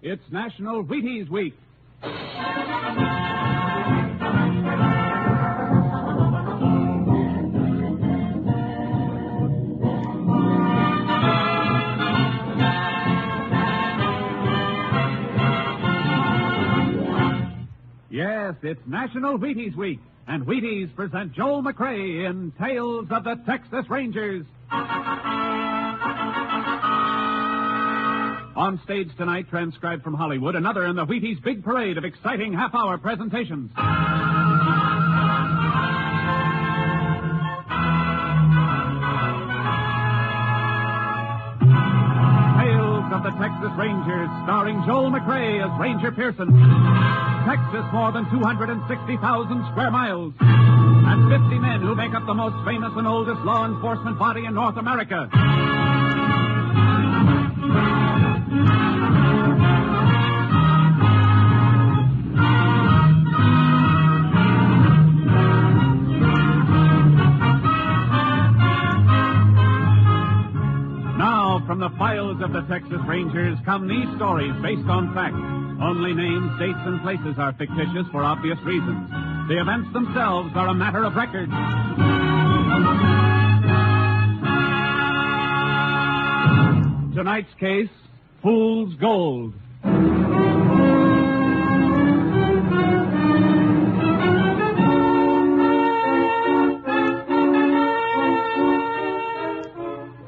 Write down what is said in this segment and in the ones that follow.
It's National Wheaties Week. Yes, it's National Wheaties Week, and Wheaties present Joel McCrea in Tales of the Texas Rangers. On stage tonight, transcribed from Hollywood, another in the Wheaties big parade of exciting half-hour presentations. Tales of the Texas Rangers, starring Joel McCrea as Ranger Pearson. Texas, more than 260,000 square miles. And 50 men who make up the most famous and oldest law enforcement body in North America. Now, from the files of the Texas Rangers come these stories based on fact. Only names, dates, and places are fictitious for obvious reasons. The events themselves are a matter of record. Tonight's case, Fool's Gold.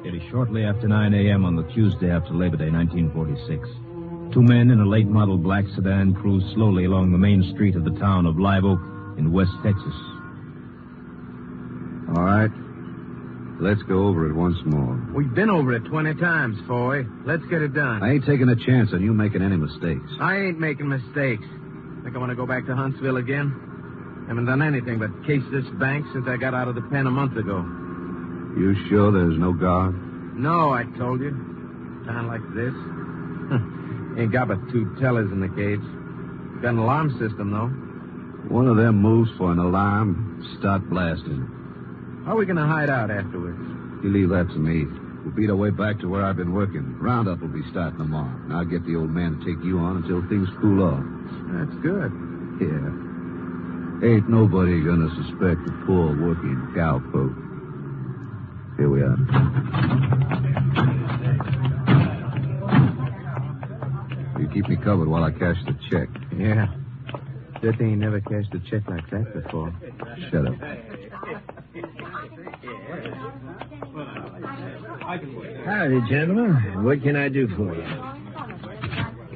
It is shortly after 9 a.m. on the Tuesday after Labor Day, 1946. Two men in a late-model black sedan cruise slowly along the main street of the town of Live Oak in West Texas. All right. Let's go over it once more. We've been over it 20 times, Foy. Let's get it done. I ain't taking a chance on you making any mistakes. I ain't making mistakes. Think I want to go back to Huntsville again? Haven't done anything but case this bank since I got out of the pen a month ago. You sure there's no guard? No, I told you. Town like this. Ain't got but two tellers in the cage. Got an alarm system, though. One of them moves for an alarm, start blasting. How are we going to hide out afterwards? You leave that to me. We'll beat our way back to where I've been working. Roundup will be starting tomorrow. And I'll get the old man to take you on until things cool off. That's good. Yeah. Ain't nobody going to suspect a poor working cowpoke. Here we are. You keep me covered while I cash the check. Yeah. Good thing he never cashed a check like that before. Shut up. Howdy, gentlemen. What can I do for you?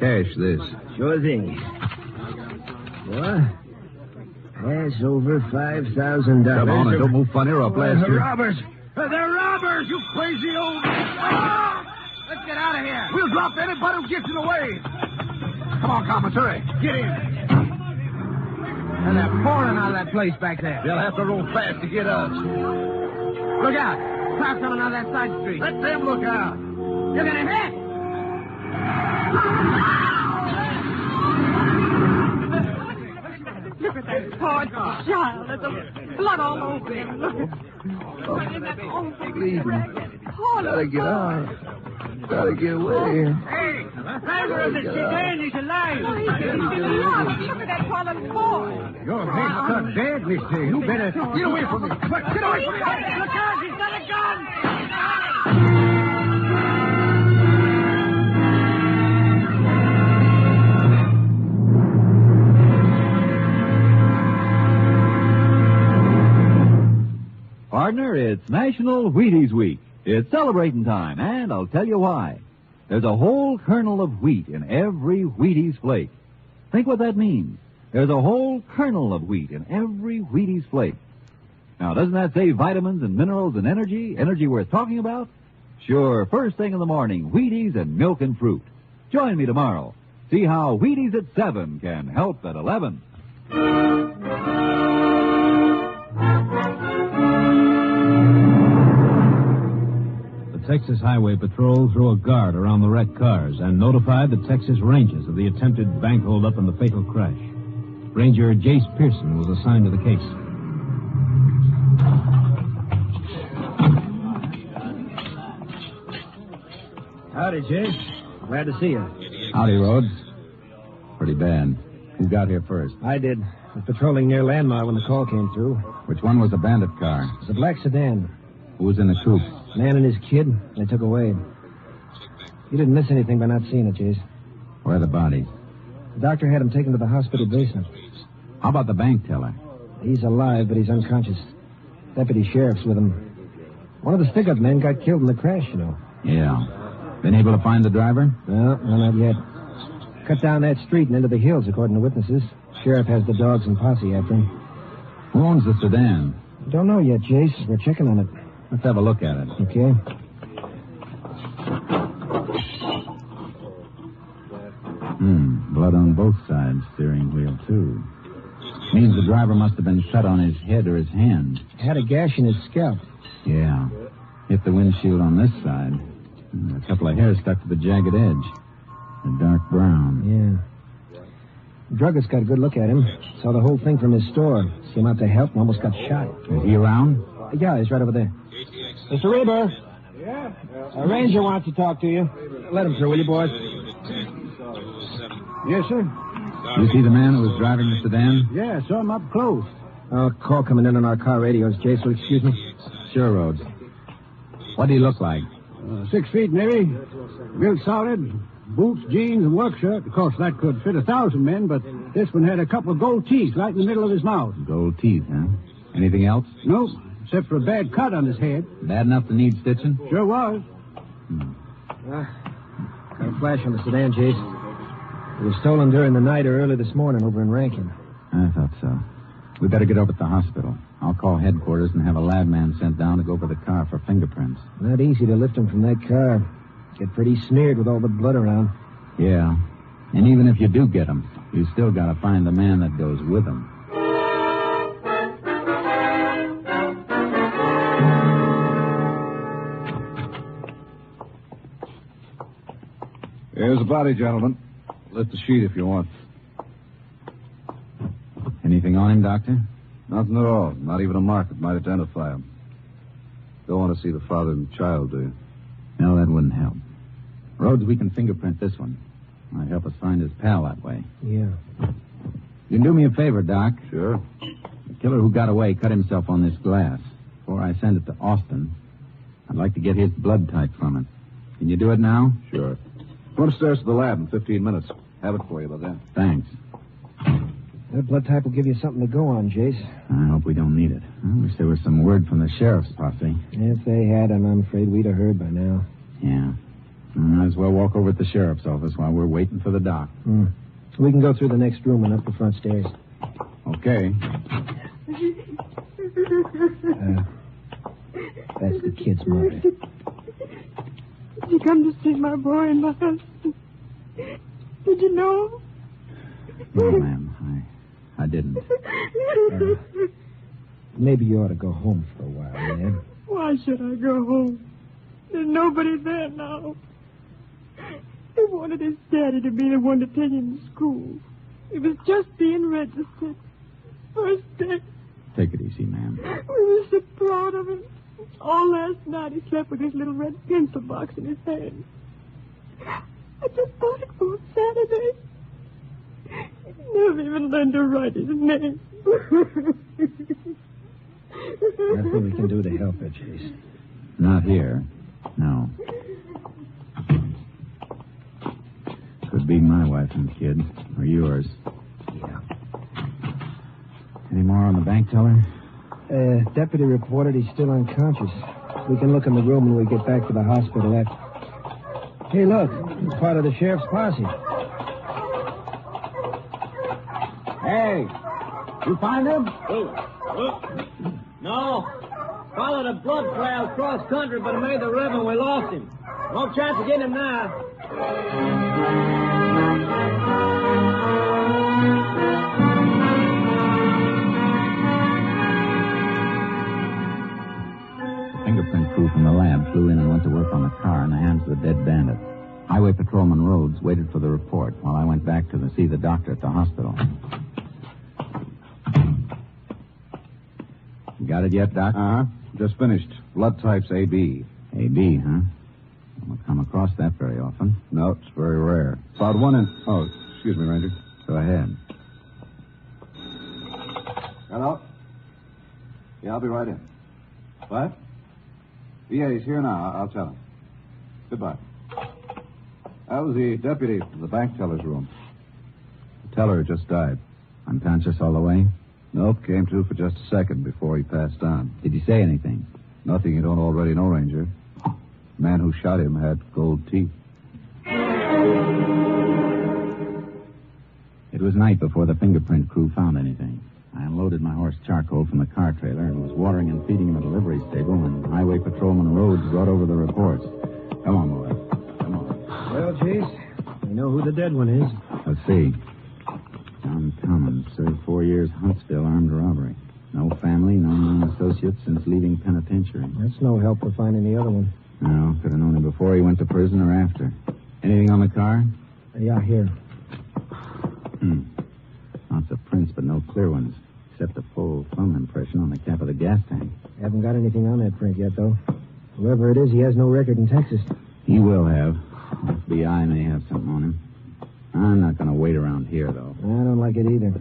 Cash this. Sure thing. What? That's over $5,000. Come on, and don't move funny or I'll blast you. Robbers! They're robbers, you crazy old... Oh! Let's get out of here. We'll drop anybody who gets in the way. Come on, commissary. Get in. And they're pouring out of that place back there. They'll have to roll fast to get us. Look out. Crowd coming out of that side street. Let them look out. You're going to hit. Look at that poor child. There's blood all over him. Look at Bleeding. Gotta get out. Gotta get away. Hey, the driver of the sedan is alive. Oh, he's alive. Look at that poor little boy. Your face cut dead, mister. You better get away from me. Quick, get away from me. Look out, he's got a gun. Partner, it's National Wheaties Week. It's celebrating time, and I'll tell you why. There's a whole kernel of wheat in every Wheaties flake. Think what that means. There's a whole kernel of wheat in every Wheaties flake. Now, doesn't that say vitamins and minerals and energy? Energy worth talking about? Sure, first thing in the morning, Wheaties and milk and fruit. Join me tomorrow. See how Wheaties at 7 can help at 11. Texas Highway Patrol threw a guard around the wrecked cars and notified the Texas Rangers of the attempted bank holdup and the fatal crash. Ranger Jayce Pearson was assigned to the case. Howdy, Jayce. Glad to see you. Howdy, Rhodes. pretty bad. Who got here first? I did. I was patrolling near Landmark when the call came through. Which one was the bandit car? It was a black sedan. Who was in the coupe? Man and his kid. They took away. You didn't miss anything by not seeing it, Jace. Where are the bodies? The doctor had him taken to the hospital basement. How about the bank teller? He's alive, but he's unconscious. Deputy sheriff's with him. One of the stick-up men got killed in the crash, you know. Yeah. Been able to find the driver? No, not yet. Cut down that street and into the hills, according to witnesses. Sheriff has the dogs and posse after him. Who owns the sedan? Don't know yet, Jace. We're checking on it. Let's have a look at it. Okay. Blood on both sides, steering wheel, too. Means the driver must have been shot on his head or his hand. Had a gash in his scalp. Yeah. Hit the windshield on this side. A couple of hairs stuck to the jagged edge. A dark brown. Yeah. The druggist got a good look at him. Saw the whole thing from his store. Came out to help and almost got shot. Is he around? Yeah, he's right over there. Mr. Reber. Yeah? A ranger wants to talk to you. Let him through, will you, boys? Yes, sir. You see the man who was driving the sedan? Yeah, saw him up close. Call coming in on our car radios. Jace, will you excuse me? Sure, Rhodes. What did he look like? 6 feet, maybe. Built solid. Boots, jeans, and work shirt. Of course, that could fit 1,000 men, but this one had a couple of gold teeth right in the middle of his mouth. Gold teeth, huh? Anything else? Nope, except for a bad cut on his head. Bad enough to need stitching? Sure was. Got a flash on the sedan, Jace. It was stolen during the night or early this morning over in Rankin. I thought so. We better get over to the hospital. I'll call headquarters and have a lab man sent down to go over the car for fingerprints. Not easy to lift him from that car. Get pretty smeared with all the blood around. Yeah. And even if you do get him, you still got to find the man that goes with him. Here's the body, gentlemen. Lift the sheet if you want. Anything on him, Doctor? Nothing at all. Not even a mark that might identify him. Don't want to see the father and child, do you? No, that wouldn't help. Rhodes, we can fingerprint this one. Might help us find his pal that way. Yeah. You can do me a favor, Doc. Sure. The killer who got away cut himself on this glass. Before I send it to Austin, I'd like to get his blood type from it. Can you do it now? Sure. Go upstairs to the lab in 15 minutes. Have it for you by then. Thanks. That blood type will give you something to go on, Jace. I hope we don't need it. I wish there was some word from the sheriff's posse. If they had, I'm afraid we'd have heard by now. Yeah. Might as well walk over to the sheriff's office while we're waiting for the doc. We can go through the next room and up the front stairs. Okay. That's the kid's mother. Did you come to see my boy and my husband? Did you know? No, ma'am. I didn't. Maybe you ought to go home for a while, man. Why should I go home? There's nobody there now. He wanted his daddy to be the one to take him to school. He was just being registered. First day. Take it easy, ma'am. We were so proud of him. All last night he slept with his little red pencil box in his hand. I just bought it for Saturday. He never even learned to write his name. Nothing we can do to help her, Jace. Not here. No. Could be my wife and kid. Or yours. Yeah. Any more on the bank teller? Deputy reported he's still unconscious. We can look in the room when we get back to the hospital after. Hey, look. He's part of the sheriff's posse. Hey, you find him? No. Followed a blood trail across country, but it made the river and we lost him. No chance of getting him now. The fingerprint crew from the lab flew in and went to work on the car in the hands of the dead bandit. Highway Patrolman Rhodes waited for the report while I went back to see the doctor at the hospital. You got it yet, Doc? Just finished. Blood type's AB. AB, huh? Don't come across that very often. No, it's very rare. About 1 in... Oh, excuse me, Ranger. Go ahead. Hello? Yeah, I'll be right in. What? Yeah, he's here now. I'll tell him. Goodbye. That was the deputy from the bank teller's room. The teller just died. Unconscious all the way? Nope, came to for just a second before he passed on. Did he say anything? Nothing you don't already know, Ranger. The man who shot him had gold teeth. It was night before the fingerprint crew found anything. I unloaded my horse Charcoal from the car trailer and was watering and feeding him at a livery stable when Highway Patrolman Rhodes brought over the reports. Come on, boy. Come on. Well, Jayce, we know who the dead one is. Let's see. John Commons served 4 years Huntsville armed robbery. No family, no known associates since leaving penitentiary. That's no help for finding the other one. No, could have known him before he went to prison or after. Anything on the car? Yeah, here. Lots of prints, but no clear ones, except a full thumb impression on the cap of the gas tank. Haven't got anything on that print yet, though. Whoever it is, he has no record in Texas. He will have. FBI may have something on him. I'm not going to wait around here, though. I don't like it either.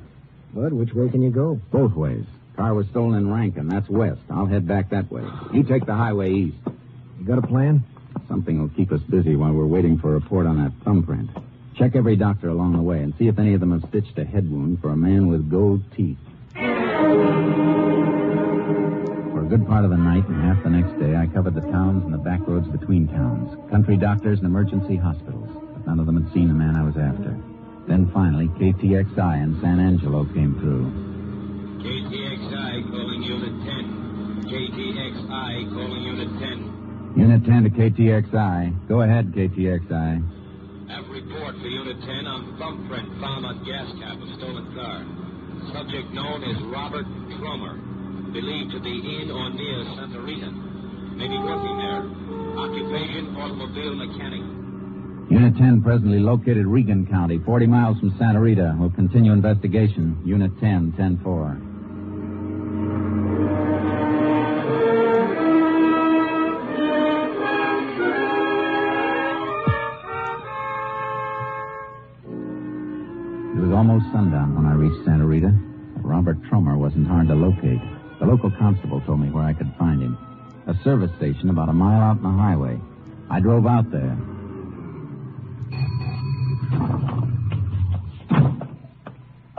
But which way can you go? Both ways. Car was stolen in Rankin. That's west. I'll head back that way. You take the highway east. You got a plan? Something will keep us busy while we're waiting for a report on that thumbprint. Check every doctor along the way and see if any of them have stitched a head wound for a man with gold teeth. For a good part of the night and half the next day, I covered the towns and the back roads between towns, country doctors and emergency hospitals, but none of them had seen the man I was after. Then finally, KTXI in San Angelo came through. KTXI calling Unit 10. KTXI calling Unit 10. Unit 10 to KTXI. Go ahead, KTXI. Have report for Unit 10 on thumbprint found on gas cap of stolen car. Subject known as Robert Trummer. Believed to be in or near Santa Rita. May be working there. Occupation, automobile mechanic. Unit 10 presently located Regan County, 40 miles from Santa Rita. We'll continue investigation. Unit 10, 10-4. It was almost sundown when I reached Santa Rita. Robert Trummer wasn't hard to locate. The local constable told me where I could find him. A service station about a mile out on the highway. I drove out there.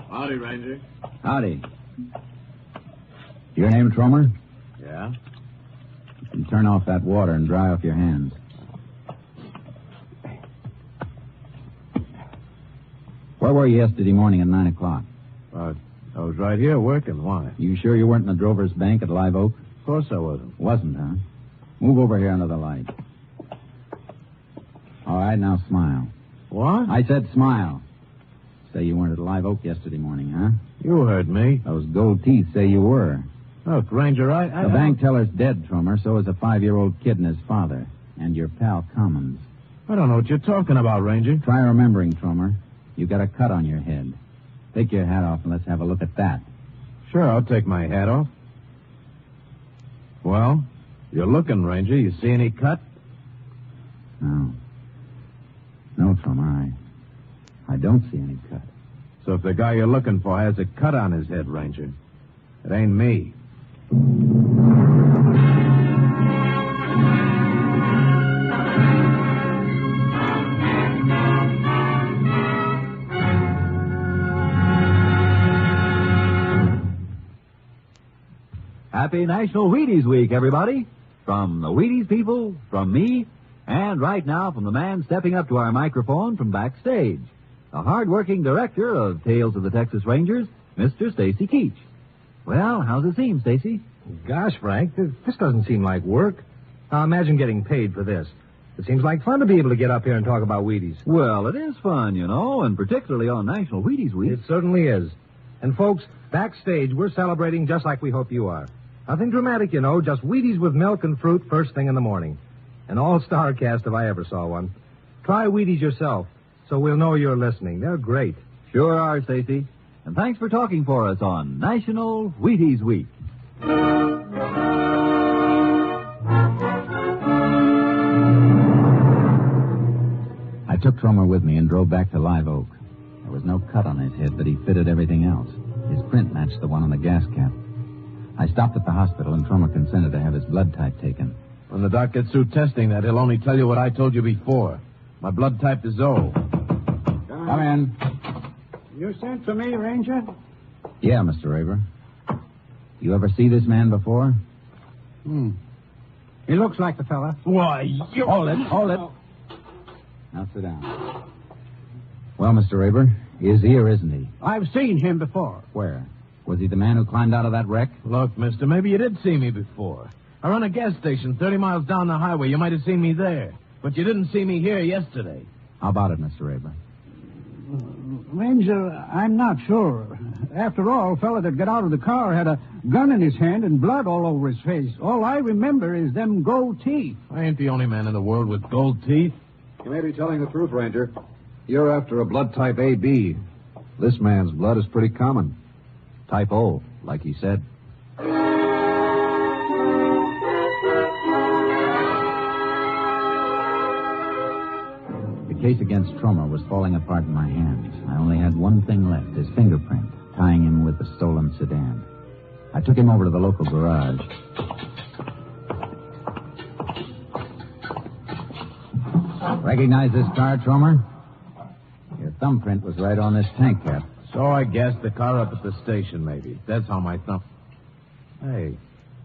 Howdy, Ranger. Howdy. Your name, Trummer? Yeah? You can turn off that water and dry off your hands. Where were you yesterday morning at 9 o'clock? I was right here working. Why? You sure you weren't in the Drover's Bank at Live Oak? Of course I wasn't. Wasn't, huh? Move over here under the light. All right, now smile. What? I said smile. Say you weren't at Live Oak yesterday morning, huh? You heard me. Those gold teeth say you were. Look, Ranger, The bank teller's dead, Trummer. So is a 5-year-old kid and his father. And your pal, Commons. I don't know what you're talking about, Ranger. Try remembering, Trummer. You got a cut on your head. Take your hat off and let's have a look at that. Sure, I'll take my hat off. Well, you're looking, Ranger. You see any cut? No. No, Trummer, I don't see any cut. So if the guy you're looking for has a cut on his head, Ranger, it ain't me. Happy National Wheaties Week, everybody. From the Wheaties people, from me, and right now from the man stepping up to our microphone from backstage, the hard-working director of Tales of the Texas Rangers, Mr. Stacy Keach. Well, how's it seem, Stacy? Gosh, Frank, this doesn't seem like work. Now, imagine getting paid for this. It seems like fun to be able to get up here and talk about Wheaties. Well, it is fun, you know, and particularly on National Wheaties Week. It certainly is. And, folks, backstage, we're celebrating just like we hope you are. Nothing dramatic, you know, just Wheaties with milk and fruit first thing in the morning. An all-star cast if I ever saw one. Try Wheaties yourself, so we'll know you're listening. They're great. Sure are, Stacy. And thanks for talking for us on National Wheaties Week. I took Trummer with me and drove back to Live Oak. There was no cut on his head, but he fitted everything else. His print matched the one on the gas cap. I stopped at the hospital, and Trummer consented to have his blood type taken. When the doc gets through testing that, he'll only tell you what I told you before. My blood type is O. Come in. You sent for me, Ranger? Yeah, Mr. Raver. You ever see this man before? He looks like the fella. Why, you... Hold it. Now sit down. Well, Mr. Raver, is he or isn't he? I've seen him before. Where? Was he the man who climbed out of that wreck? Look, mister, maybe you did see me before. I run a gas station 30 miles down the highway. You might have seen me there. But you didn't see me here yesterday. How about it, Mr. Raver? Ranger, I'm not sure. After all, a fella that got out of the car had a gun in his hand and blood all over his face. All I remember is them gold teeth. I ain't the only man in the world with gold teeth. You may be telling the truth, Ranger. You're after a blood type AB. This man's blood is pretty common. Type O, like he said. The case against Trummer was falling apart in my hands. I only had one thing left, his fingerprint, tying him with the stolen sedan. I took him over to the local garage. Recognize this car, Trummer? Your thumbprint was right on this tank cap. So I gassed the car up at the station, maybe. That's how my thumb... Hey,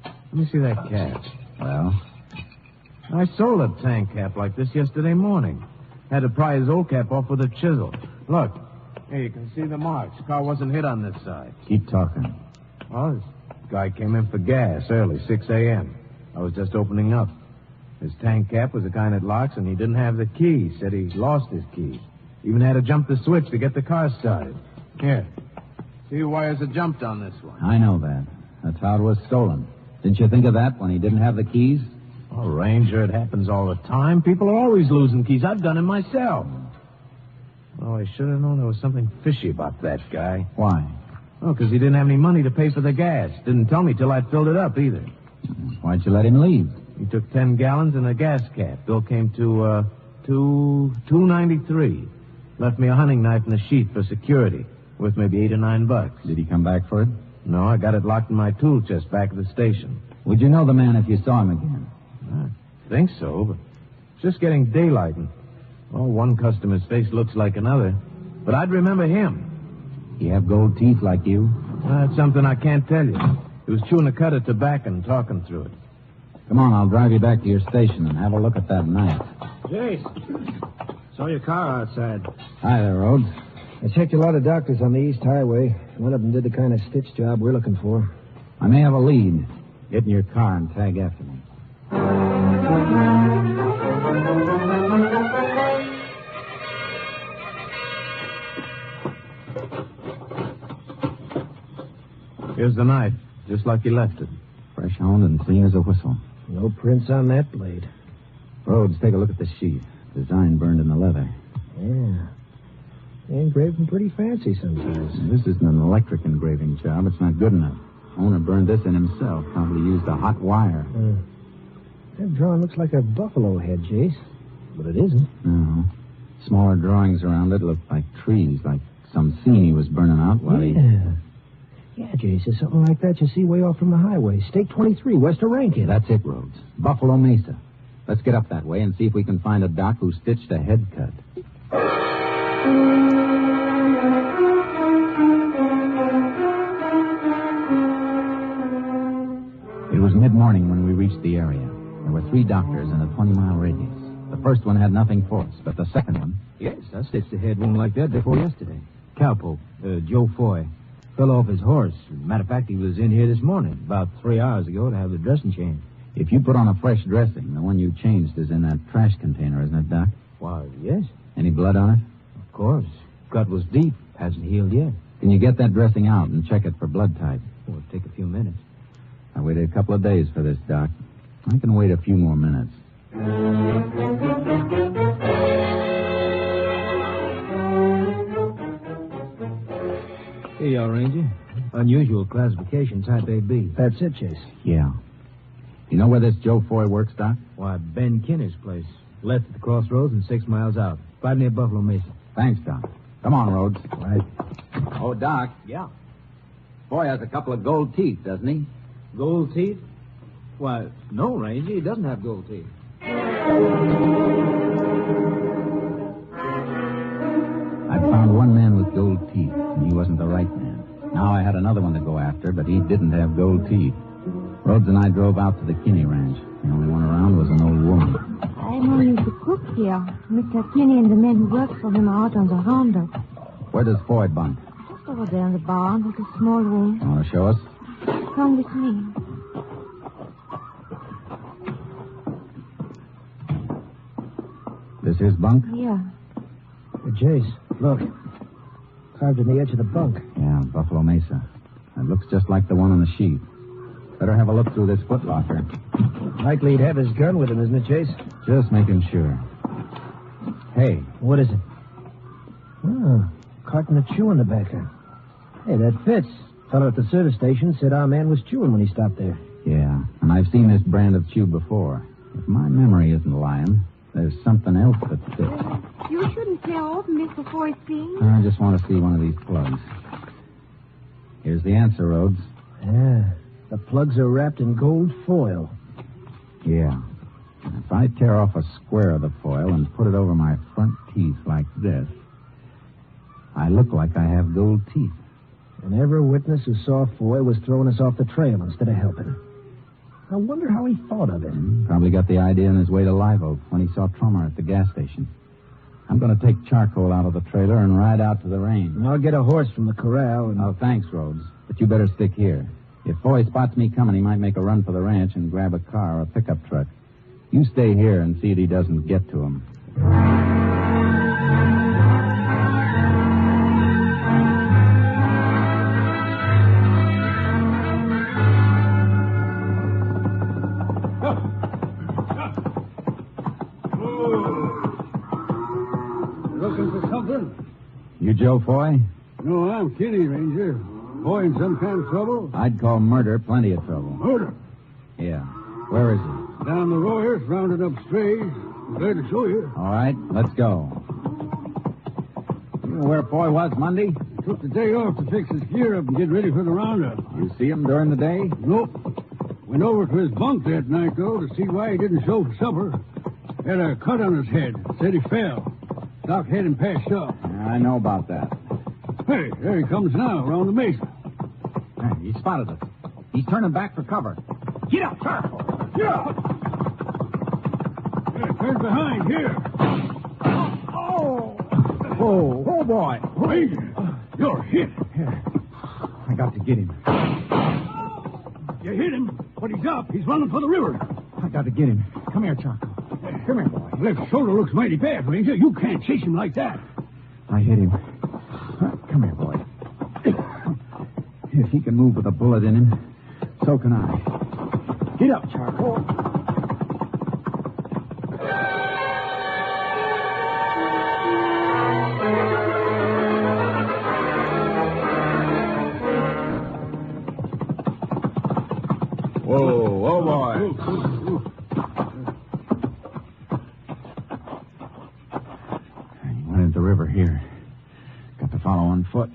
let me see that cap. Well? I sold a tank cap like this yesterday morning. Had to pry his old cap off with a chisel. Look, here, you can see the marks. The car wasn't hit on this side. Keep talking. Well, this guy came in for gas early, 6 a.m. I was just opening up. His tank cap was the kind that locks, and he didn't have the key. Said he lost his key. Even had to jump the switch to get the car started. Here. See who wires are jumped on this one. I know that. That's how it was stolen. Didn't you think of that when he didn't have the keys? Oh, Ranger, it happens all the time. People are always losing keys. I've done it myself. Oh, I should have known there was something fishy about that guy. Why? Oh, because he didn't have any money to pay for the gas. Didn't tell me till I'd filled it up, either. Why'd you let him leave? He took 10 gallons and a gas cap. Bill came to, $2.93. Left me a hunting knife and a sheath for security. Worth maybe $8 or $9. Did he come back for it? No, I got it locked in my tool chest back at the station. Would you know the man if you saw him again? I think so, but it's just getting daylight. And, one customer's face looks like another. But I'd remember him. He have gold teeth like you? That's something I can't tell you. He was chewing a cud of tobacco and talking through it. Come on, I'll drive you back to your station and have a look at that knife. Jace, saw your car outside. Hi there, Rhodes. I checked a lot of doctors on the East Highway. None of them did the kind of stitch job we're looking for. I may have a lead. Get in your car and tag after me. Here's the knife, just like you left it. Fresh honed and clean as a whistle. No prints on that blade. Rhodes, take a look at the sheath. Design burned in the leather. Yeah. They engrave them pretty fancy sometimes. This isn't an electric engraving job. It's not good enough. Owner burned this in himself. Probably used a hot wire. That drawing looks like a buffalo head, Jace. But it isn't. No. Smaller drawings around it look like trees, like some scene he was burning out while he... Yeah, Jace, it's something like that you see way off from the highway. State 23, west of Rankin. That's it, Rhodes. Buffalo Mesa. Let's get up that way and see if we can find a doc who stitched a head cut. It was mid-morning when we reached the area. There were 3 doctors in a 20-mile radius. The first one had nothing for us, but the second one... Yes, I stitched a head wound like that before yesterday. Cowpoke, Joe Foy. Fell off his horse. Matter of fact, he was in here this morning, about 3 hours ago, to have the dressing changed. If you put on a fresh dressing, the one you changed is in that trash container, isn't it, Doc? Why, yes. Any blood on it? Of course. Cut was deep. Hasn't healed yet. Can you get that dressing out and check it for blood type? Oh, it'll take a few minutes. I waited a couple of days for this, Doc. I can wait a few more minutes. Here you are, Ranger. Unusual classification, type AB. That's it, Jace. Yeah. You know where this Joe Foy works, Doc? Why, Ben Kinner's place. Left at the crossroads and 6 miles out. Right near Buffalo Mesa. Thanks, Doc. Come on, Rhodes. Right. Oh, Doc. Yeah. Boy has a couple of gold teeth, doesn't he? Gold teeth? Why, no, Ranger. He doesn't have gold teeth. I found one man with gold teeth, and he wasn't the right man. Now I had another one to go after, but he didn't have gold teeth. Rhodes and I drove out to the Kinney Ranch. The only one around was an old woman. I'm only the cook here. Mr. Kinney and the men who work for him are out on the roundup. Where does Boyd bunk? Just over there in the barn. There's a small room. Want to show us? Come with me. This his bunk? Here. Jayce, look. Carved in the edge of the bunk. Yeah, Buffalo Mesa. It looks just like the one on the sheet. Better have a look through this footlocker. Likely he'd have his gun with him, isn't it, Jayce? Just making sure. Hey. What is it? Oh, carton of chew in the back there. Hey, that fits. Fellow at the service station said our man was chewing when he stopped there. Yeah, and I've seen this brand of chew before. If my memory isn't lying, there's something else that fits. You shouldn't tear open this before it's seen. I just want to see one of these plugs. Here's the answer, Rhodes. Yeah, the plugs are wrapped in gold foil. Yeah. And if I tear off a square of the foil and put it over my front teeth like this, I look like I have gold teeth. And every witness who saw Foy was throwing us off the trail instead of helping. I wonder how he thought of it. Probably got the idea on his way to Live Oak when he saw Trummer at the gas station. I'm going to take charcoal out of the trailer and ride out to the range. And I'll get a horse from the corral and... Oh, thanks, Rhodes. But you better stick here. If Foy spots me coming, he might make a run for the ranch and grab a car or a pickup truck. You stay here and see that he doesn't get to him. Looking for something? You Joe Foy? No, I'm Kinney, Ranger. Boy in some kind of trouble? I'd call murder plenty of trouble. Murder? Yeah. Where is he? Down the Royers, rounded up strays. I'm glad to show you. All right, let's go. You know where Foy was Monday? He took the day off to fix his gear up and get ready for the roundup. You see him during the day? Nope. Went over to his bunk that night, though, to see why he didn't show for supper. Had a cut on his head. Said he fell. Doc had him passed up. I know about that. Hey, there he comes now, around the mesa. Hey, he spotted us. He's turning back for cover. Get up, Charky! Get up! Yeah, turn behind, here. Oh, boy. Ranger, you're hit. I got to get him. You hit him, but he's up. He's running for the river. I got to get him. Come here, Charky. Come here, boy. Left shoulder looks mighty bad, Ranger. You can't chase him like that. I hit him. Come here, boy. If he can move with a bullet in him, so can I. Get up, Charky. Whoa, boy. He went into the river here. Got to follow on foot.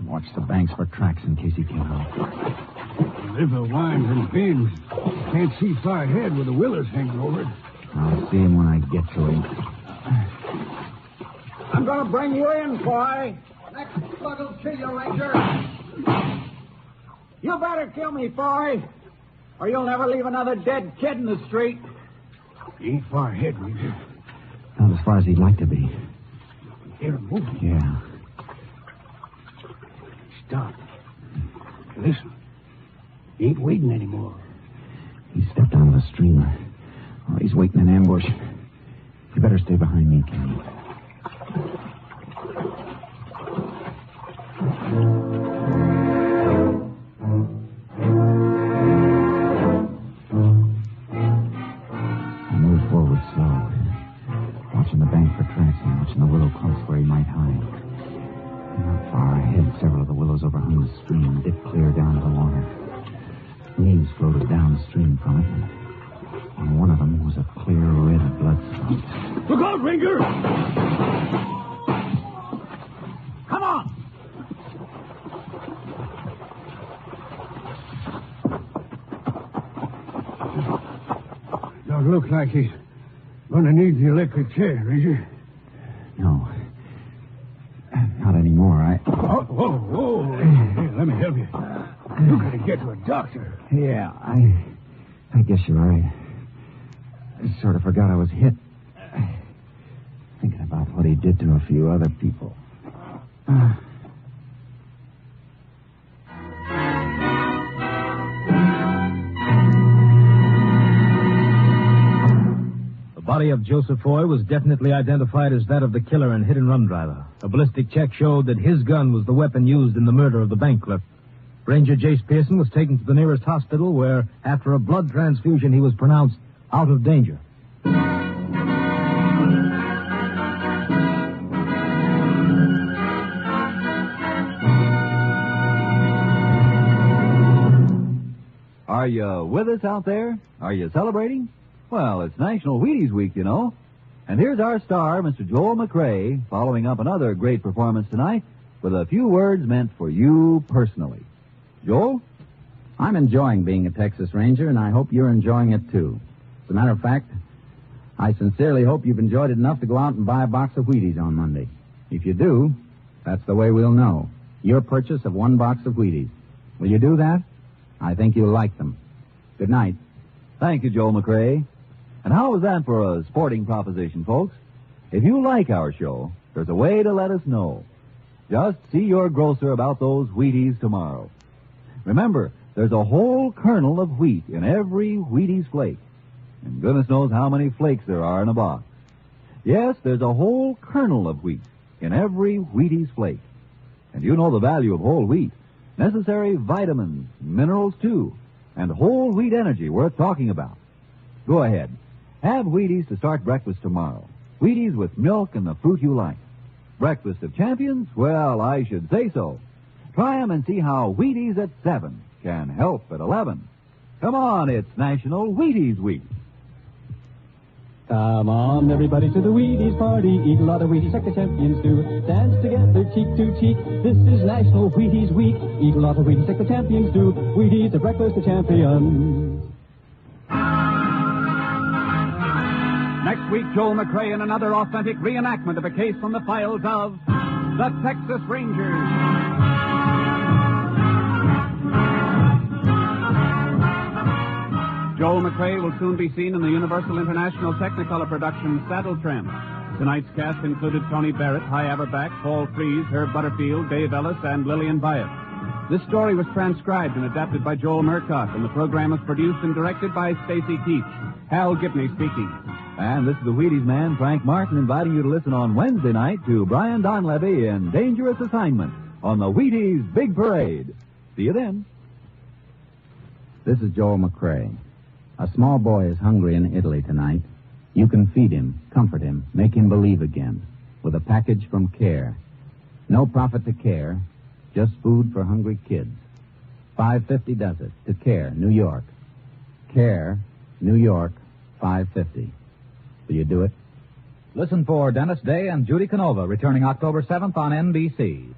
Watch the banks for tracks in case he came out. The river winds and bends. Can't see far ahead with the willows hanging over it. I'll see him when I get to him. I'm going to bring you in, boy. Next slug will kill you, Ranger. You better kill me, boy, or you'll never leave another dead kid in the street. He ain't far ahead, Ranger. Not as far as he'd like to be. Hear him moving. Yeah. Stop. Listen. He ain't waiting anymore. He stepped out of the stream. Oh, he's waiting in ambush. You better stay behind me, Kenny. I moved forward slow, watching the bank for tracks and watching the willow clumps where he might hide. Not far ahead, several of the willows overhung the stream and dipped clear down to the water. Leaves floated downstream from it, and on one of them was a clear red blood spot. Look out, Ranger! looks like he's going to need the electric chair, Ranger. No. Not anymore. Whoa. Hey, let me help you. You got to get to a doctor. Yeah, I guess you're right. I sort of forgot I was hit. Thinking about what he did to a few other people. The body of Joseph Foy was definitely identified as that of the killer and hit-and-run driver. A ballistic check showed that his gun was the weapon used in the murder of the bank clerk. Ranger Jayce Pearson was taken to the nearest hospital where, after a blood transfusion, he was pronounced out of danger. Are you with us out there? Are you celebrating? Well, it's National Wheaties Week, you know. And here's our star, Mr. Joel McCrea, following up another great performance tonight with a few words meant for you personally. Joel? I'm enjoying being a Texas Ranger, and I hope you're enjoying it, too. As a matter of fact, I sincerely hope you've enjoyed it enough to go out and buy a box of Wheaties on Monday. If you do, that's the way we'll know. Your purchase of 1 box of Wheaties. Will you do that? I think you'll like them. Good night. Thank you, Joel McCrea. And how was that for a sporting proposition, folks? If you like our show, there's a way to let us know. Just see your grocer about those Wheaties tomorrow. Remember, there's a whole kernel of wheat in every Wheaties flake. And goodness knows how many flakes there are in a box. Yes, there's a whole kernel of wheat in every Wheaties flake. And you know the value of whole wheat. Necessary vitamins, minerals, too, and whole wheat energy worth talking about. Go ahead. Have Wheaties to start breakfast tomorrow. Wheaties with milk and the fruit you like. Breakfast of champions? Well, I should say so. Try 'em and see how Wheaties at 7 can help at 11. Come on, it's National Wheaties Week. Come on, everybody, to the Wheaties party. Eat a lot of Wheaties like the champions do. Dance together, cheek to cheek. This is National Wheaties Week. Eat a lot of Wheaties like the champions do. Wheaties, the breakfast of champions. Next week, Joel McCrea in another authentic reenactment of a case from the files of the Texas Rangers. Joel McCrea will soon be seen in the Universal International Technicolor production Saddle Tramp. Tonight's cast included Tony Barrett, Hy Averback, Paul Frees, Herb Butterfield, Dave Ellis, and Lillian Boyett. This story was transcribed and adapted by Joel Murcott, and the program was produced and directed by Stacy Keach. Hal Gibney speaking. And this is the Wheaties man, Frank Martin, inviting you to listen on Wednesday night to Brian Donlevy in Dangerous Assignment on the Wheaties Big Parade. See you then. This is Joel McCrea. A small boy is hungry in Italy tonight. You can feed him, comfort him, make him believe again with a package from CARE. No profit to CARE, just food for hungry kids. $5.50 does it to CARE, New York. CARE, New York, $5.50. Will you do it? Listen for Dennis Day and Judy Canova returning October 7th on NBC.